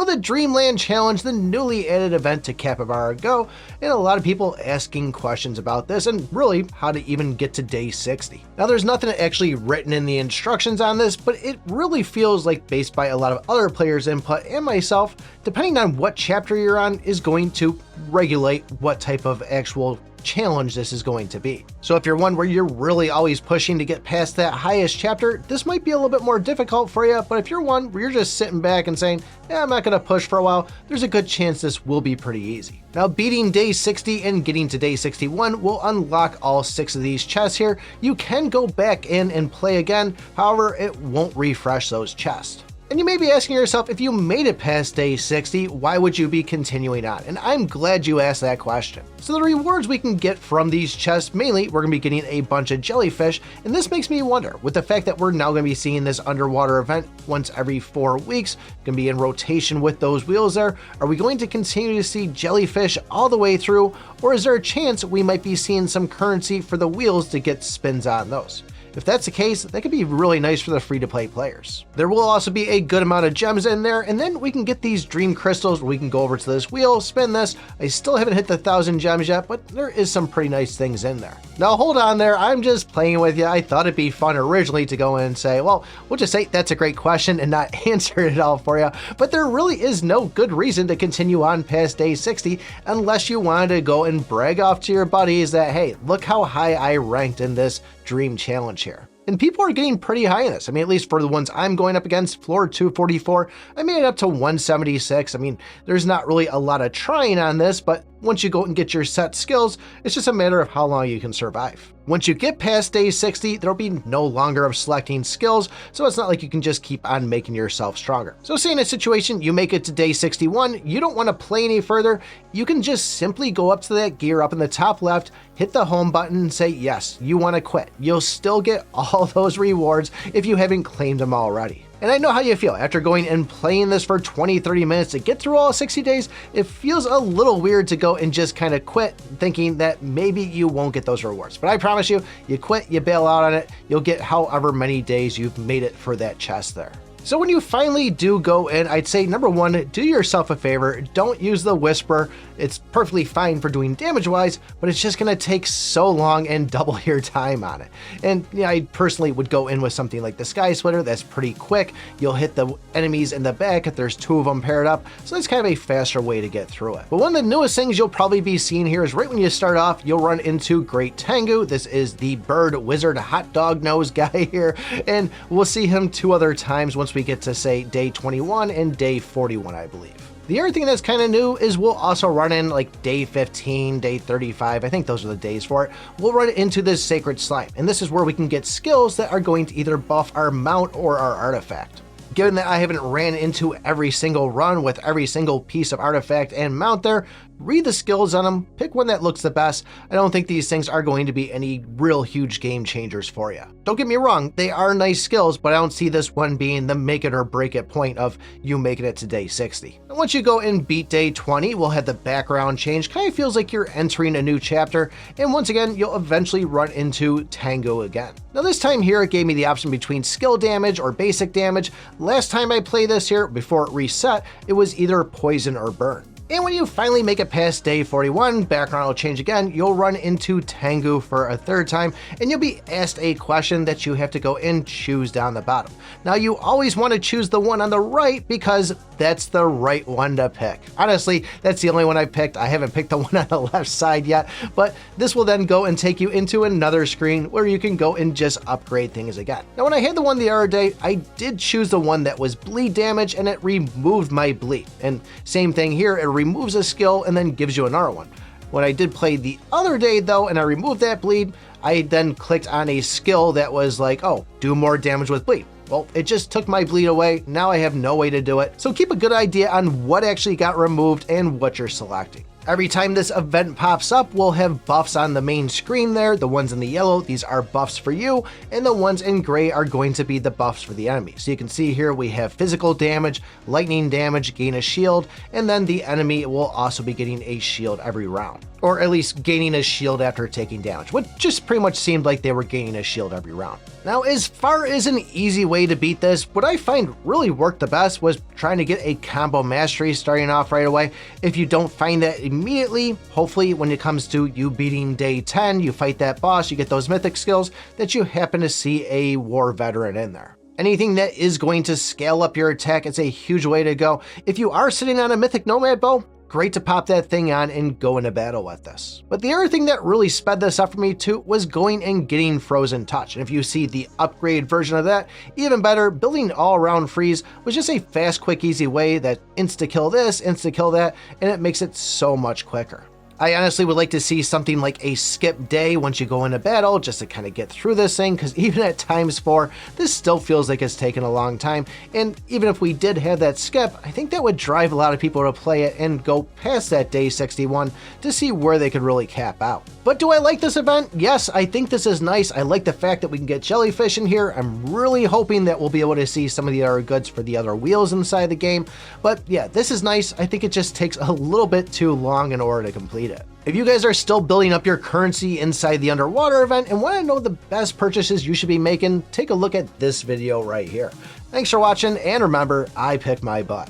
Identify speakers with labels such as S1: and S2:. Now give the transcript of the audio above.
S1: Well, the Dreamland Challenge, the newly added event to Capybara Go, and a lot of people asking questions about this and really how to even get to day 60. Now, there's nothing actually written in the instructions on this, but it really feels like, based by a lot of other players' input and myself, depending on what chapter you're on, is going to regulate what type of actual challenge this is going to be. So if you're one where you're really always pushing to get past that highest chapter, this might be a little bit more difficult for you, but if you're one where you're just sitting back and saying, yeah, I'm not going to push for a while, there's a good chance this will be pretty easy. Now, beating day 60 and getting to day 61 will unlock all 6 of these chests here. You can go back in and play again, however, it won't refresh those chests. And you may be asking yourself, if you made it past day 60, why would you be continuing on? And I'm glad you asked that question. So the rewards we can get from these chests, mainly we're going to be getting a bunch of jellyfish, and this makes me wonder, with the fact that we're now going to be seeing this underwater event once every 4 weeks, going to be in rotation with those wheels there, are we going to continue to see jellyfish all the way through, or is there a chance we might be seeing some currency for the wheels to get spins on those? If that's the case, that could be really nice for the free-to-play players. There will also be a good amount of gems in there, and then we can get these dream crystals where we can go over to this wheel, spin this. I still haven't hit the 1,000 gems yet, but there is some pretty nice things in there. Now hold on there, I'm just playing with you. I thought it'd be fun originally to go in and say, well, we'll just say that's a great question and not answer it all for you, but there really is no good reason to continue on past day 60 unless you wanted to go and brag off to your buddies that, hey, look how high I ranked in this dream challenge here. And people are getting pretty high in this. I mean, at least for the ones I'm going up against, floor 244, I made it up to 176. I mean, there's not really a lot of trying on this, but once you go and get your set skills, it's just a matter of how long you can survive. Once you get past day 60, there'll be no longer of selecting skills, so it's not like you can just keep on making yourself stronger. So say in a situation, you make it to day 61, you don't want to play any further, you can just simply go up to that gear up in the top left, hit the home button and say, yes, you want to quit. You'll still get all those rewards if you haven't claimed them already. And I know how you feel after going and playing this for 20-30 minutes to get through all 60 days. It feels a little weird to go and just kind of quit thinking that maybe you won't get those rewards. But I promise you, you quit, you bail out on it, you'll get however many days you've made it for that chest there. So when you finally do go in, I'd say number one, do yourself a favor, don't use the Whisper. It's perfectly fine for doing damage wise, but it's just gonna take so long and double your time on it. And yeah, I personally would go in with something like the Sky Splitter. That's pretty quick. You'll hit the enemies in the back if there's 2 of them paired up. So it's kind of a faster way to get through it. But one of the newest things you'll probably be seeing here is right when you start off, you'll run into Great Tengu. This is the bird wizard hot dog nose guy here. And we'll see him 2 other times once we get to say day 21 and day 41, I believe. The other thing that's kind of new is we'll also run in like day 15, day 35, I think those are the days for it. We'll run into this sacred slime, and this is where we can get skills that are going to either buff our mount or our artifact. Given that I haven't ran into every single run with every single piece of artifact and mount there, read the skills on them, pick one that looks the best. I don't think these things are going to be any real huge game changers for you. Don't get me wrong, they are nice skills, but I don't see this one being the make it or break it point of you making it to day 60. And once you go and beat day 20, we'll have the background change. Kind of feels like you're entering a new chapter, and once again, you'll eventually run into Tango again. Now this time here, it gave me the option between skill damage or basic damage. Last time I played this here, before it reset, it was either poison or burn. And when you finally make it past day 41, background will change again, you'll run into Tengu for a 3rd time, and you'll be asked a question that you have to go and choose down the bottom. Now you always want to choose the one on the right because that's the right one to pick. Honestly, that's the only one I picked. I haven't picked the one on the left side yet, but this will then go and take you into another screen where you can go and just upgrade things again. Now when I had the one the other day, I did choose the one that was bleed damage and it removed my bleed. And same thing here, it removes a skill and then gives you another one. When I did play the other day though, and I removed that bleed, I then clicked on a skill that was like, oh, do more damage with bleed. Well, it just took my bleed away. Now I have no way to do it. So keep a good idea on what actually got removed and what you're selecting. Every time this event pops up, we'll have buffs on the main screen there. The ones in the yellow, these are buffs for you, and the ones in gray are going to be the buffs for the enemy. So you can see here we have physical damage, lightning damage, gain a shield, and then the enemy will also be getting a shield every round. or at least gaining a shield after taking damage, which just pretty much seemed like they were gaining a shield every round. Now, as far as an easy way to beat this, what I find really worked the best was trying to get a combo mastery starting off right away. If you don't find that immediately, hopefully when it comes to you beating day 10, you fight that boss, you get those mythic skills, that you happen to see a war veteran in there. Anything that is going to scale up your attack, it's a huge way to go. If you are sitting on a mythic nomad bow, great to pop that thing on and go into battle with this. But the other thing that really sped this up for me too was going and getting Frozen Touch. And if you see the upgrade version of that, even better, building all around freeze was just a fast, quick, easy way that insta-kill this, insta-kill that, and it makes it so much quicker. I honestly would like to see something like a skip day once you go into battle just to kind of get through this thing, because even at ×4, this still feels like it's taken a long time. And even if we did have that skip, I think that would drive a lot of people to play it and go past that day 61 to see where they could really cap out. But do I like this event? Yes, I think this is nice. I like the fact that we can get jellyfish in here. I'm really hoping that we'll be able to see some of the other goods for the other wheels inside the game. But yeah, this is nice. I think it just takes a little bit too long in order to complete it. If you guys are still building up your currency inside the underwater event and want to know the best purchases you should be making, take a look at this video right here. Thanks for watching, and remember, I pick my butt.